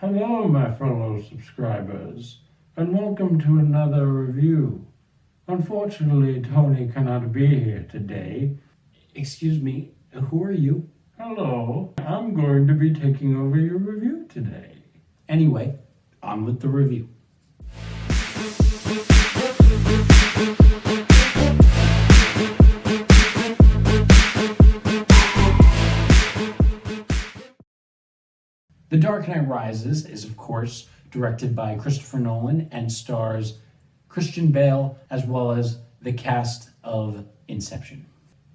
Hello, my fellow subscribers, and welcome to another review. Unfortunately, Tony cannot be here today. Excuse me, who are you? Hello, I'm going to be taking over your review today. Anyway, on with the review. The Dark Knight Rises is, of course, directed by Christopher Nolan and stars Christian Bale as well as the cast of Inception.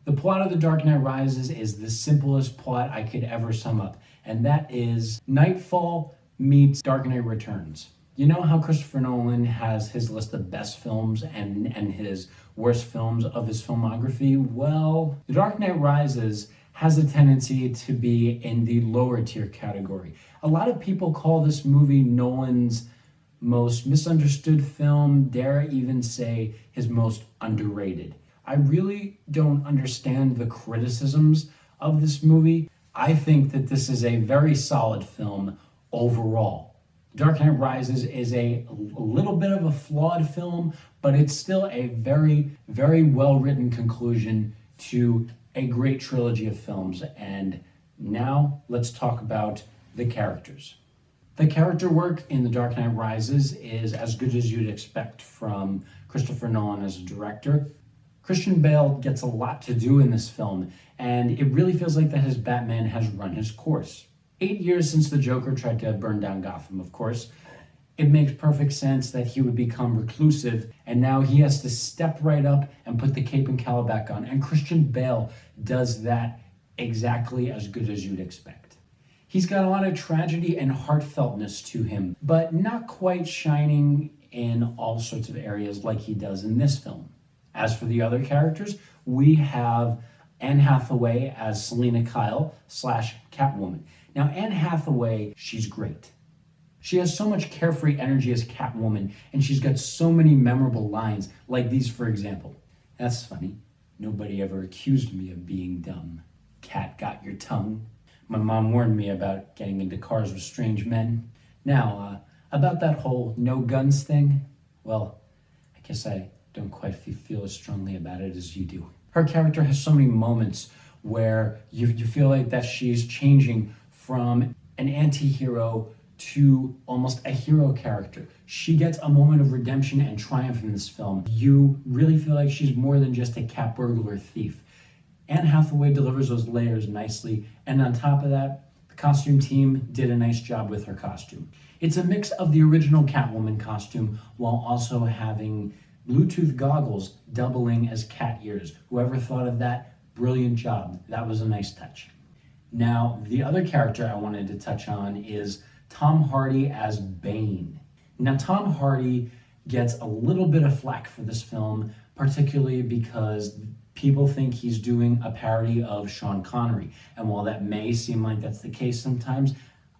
The plot of The Dark Knight Rises is the simplest plot I could ever sum up, and that is Nightfall meets Dark Knight Returns. You know how Christopher Nolan has his list of best films and his worst films of his filmography? Well, The Dark Knight Rises has a tendency to be in the lower tier category. A lot of people call this movie Nolan's most misunderstood film, dare I even say his most underrated. I really don't understand the criticisms of this movie. I think that this is a very solid film overall. Dark Knight Rises is a little bit of a flawed film, but it's still a very, very well-written conclusion to a great trilogy of films. And now let's talk about the characters. The character work in The Dark Knight Rises is as good as you'd expect from Christopher Nolan as a director. Christian Bale gets a lot to do in this film, and it really feels like that his Batman has run his course. 8 years since the Joker tried to burn down Gotham, of course, it makes perfect sense that he would become reclusive, and now he has to step right up and put the cape and cowl back on. And Christian Bale does that exactly as good as you'd expect. He's got a lot of tragedy and heartfeltness to him, but not quite shining in all sorts of areas like he does in this film. As for the other characters, we have Anne Hathaway as Selina Kyle / Catwoman. Now, Anne Hathaway, she's great. She has so much carefree energy as Catwoman, and she's got so many memorable lines, like these, for example. That's funny. Nobody ever accused me of being dumb. Cat got your tongue. My mom warned me about getting into cars with strange men. Now, about that whole no guns thing, well, I guess I don't quite feel as strongly about it as you do. Her character has so many moments where you feel like that she's changing from an anti-hero to almost a hero character. She gets a moment of redemption and triumph in this film. You really feel like she's more than just a cat burglar thief. Anne Hathaway delivers those layers nicely, and on top of that, the costume team did a nice job with her costume. It's a mix of the original Catwoman costume while also having Bluetooth goggles doubling as cat ears. Whoever thought of that, brilliant job. That was a nice touch. Now, the other character I wanted to touch on is Tom Hardy as Bane. Now, Tom Hardy gets a little bit of flack for this film, particularly because people think he's doing a parody of Sean Connery. And while that may seem like that's the case sometimes,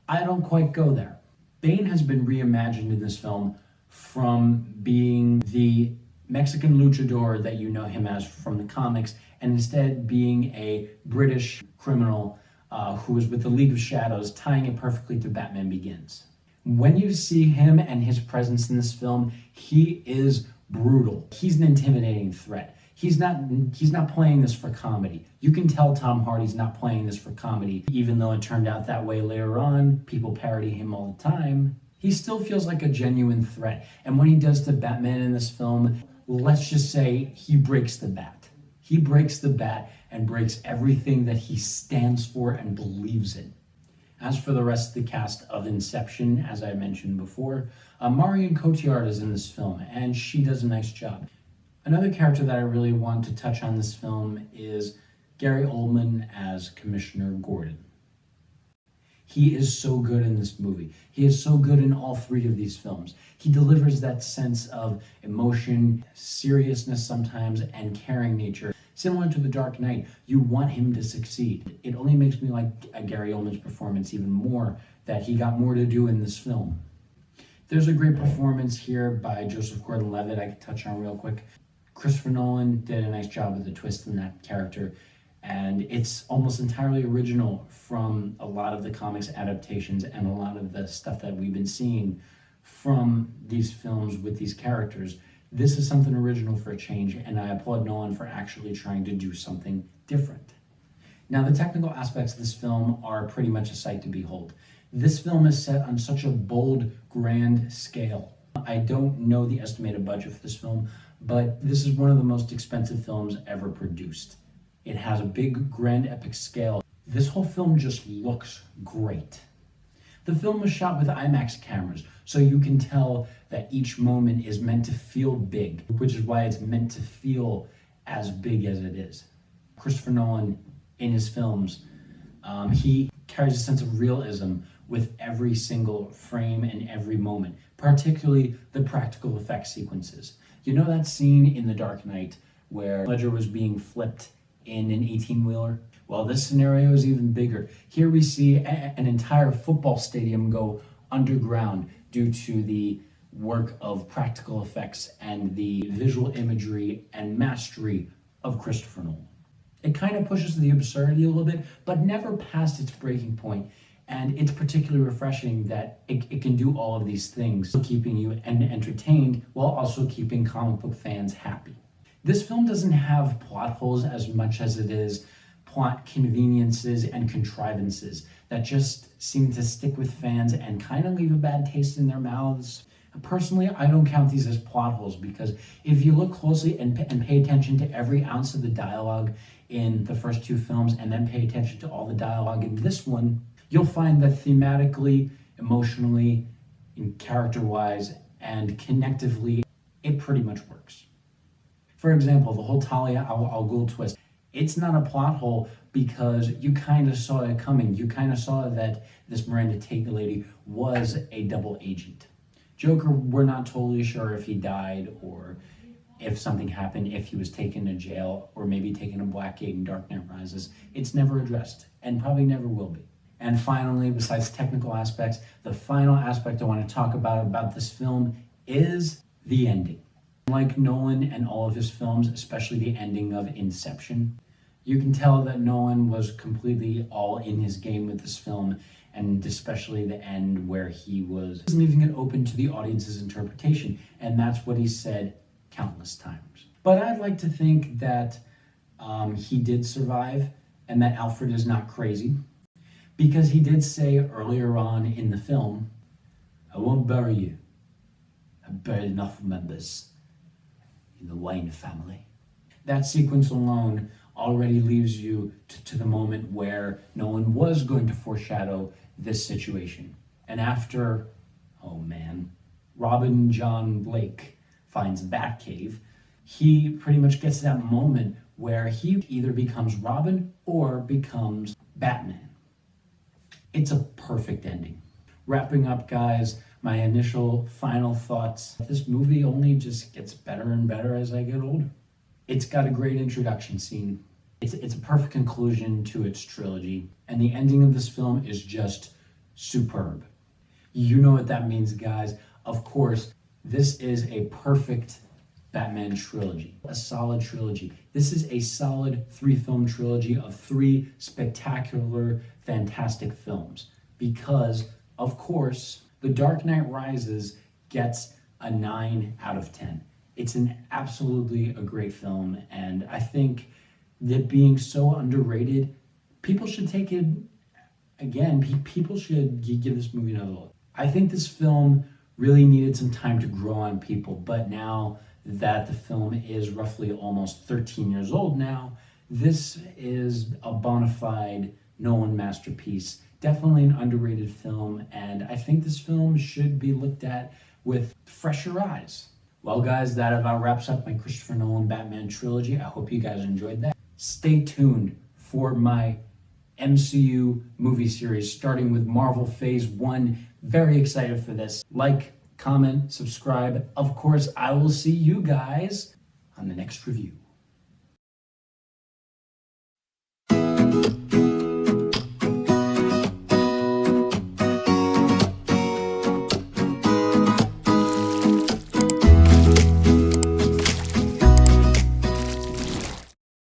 I don't quite go there. Bane has been reimagined in this film from being the Mexican luchador that you know him as from the comics, and instead being a British criminal who is with the League of Shadows, tying it perfectly to Batman Begins. When you see him and his presence in this film, he is brutal. He's an intimidating threat. He's not playing this for comedy. You can tell Tom Hardy's not playing this for comedy, even though it turned out that way later on. People parody him all the time. He still feels like a genuine threat. And what he does to Batman in this film, let's just say he breaks the bat. He breaks the bat and breaks everything that he stands for and believes in. As for the rest of the cast of Inception, as I mentioned before, Marion Cotillard is in this film, and she does a nice job. Another character that I really want to touch on this film is Gary Oldman as Commissioner Gordon. He is so good in this movie. He is so good in all three of these films. He delivers that sense of emotion, seriousness sometimes, and caring nature. Similar to The Dark Knight, you want him to succeed. It only makes me like Gary Oldman's performance even more, that he got more to do in this film. There's a great performance here by Joseph Gordon-Levitt I could touch on real quick. Christopher Nolan did a nice job with the twist in that character. And it's almost entirely original from a lot of the comics adaptations and a lot of the stuff that we've been seeing from these films with these characters. This is something original for a change, and I applaud Nolan for actually trying to do something different. Now, the technical aspects of this film are pretty much a sight to behold. This film is set on such a bold, grand scale. I don't know the estimated budget for this film, but this is one of the most expensive films ever produced. It has a big, grand, epic scale. This whole film just looks great. The film was shot with IMAX cameras, so you can tell that each moment is meant to feel big, which is why it's meant to feel as big as it is. Christopher Nolan, in his films, he carries a sense of realism with every single frame and every moment, particularly the practical effects sequences. You know that scene in The Dark Knight where Ledger was being flipped in an 18-wheeler? Well, this scenario is even bigger. Here we see an entire football stadium go underground due to the work of practical effects and the visual imagery and mastery of Christopher Nolan. It kind of pushes the absurdity a little bit, but never past its breaking point. And it's particularly refreshing that it can do all of these things, keeping you entertained while also keeping comic book fans happy. This film doesn't have plot holes as much as it is plot conveniences and contrivances that just seem to stick with fans and kind of leave a bad taste in their mouths. Personally, I don't count these as plot holes because if you look closely and pay attention to every ounce of the dialogue in the first two films and then pay attention to all the dialogue in this one, you'll find that thematically, emotionally, and character-wise, and connectively, it pretty much works. For example, the whole Talia al Ghul twist, it's not a plot hole because you kind of saw it coming. You kind of saw that this Miranda Tate lady was a double agent. Joker, we're not totally sure if he died or if something happened, if he was taken to jail or maybe taken to Blackgate in Dark Knight Rises. It's never addressed and probably never will be. And finally, besides technical aspects, the final aspect I want to talk about this film is the ending. Like Nolan and all of his films, especially the ending of Inception, you can tell that Nolan was completely all in his game with this film, and especially the end where he was leaving it open to the audience's interpretation, and that's what he said countless times. But I'd like to think that he did survive and that Alfred is not crazy, because he did say earlier on in the film, "I won't bury you. I've buried enough members in the Wayne family." That sequence alone already leaves you to the moment where Nolan was going to foreshadow this situation. And after, Robin John Blake finds Batcave, he pretty much gets to that moment where he either becomes Robin or becomes Batman. It's a perfect ending. Wrapping up, guys, my initial final thoughts. This movie only just gets better and better as I get older. It's got a great introduction scene. It's a perfect conclusion to its trilogy. And the ending of this film is just superb. You know what that means, guys. Of course, this is a perfect Batman trilogy, a solid trilogy. This is a solid 3-film trilogy of 3 spectacular, fantastic films. Because, of course, The Dark Knight Rises gets a 9 out of 10. It's absolutely a great film, and I think that being so underrated, people should take it, again, people should give this movie another look. I think this film really needed some time to grow on people, but now that the film is roughly almost 13 years old now, this is a bona fide Nolan masterpiece. Definitely an underrated film, and I think this film should be looked at with fresher eyes. Well, guys, that about wraps up my Christopher Nolan Batman trilogy. I hope you guys enjoyed that. Stay tuned for my MCU movie series, starting with Marvel Phase 1. Very excited for this. Like, comment, subscribe. Of course, I will see you guys on the next review.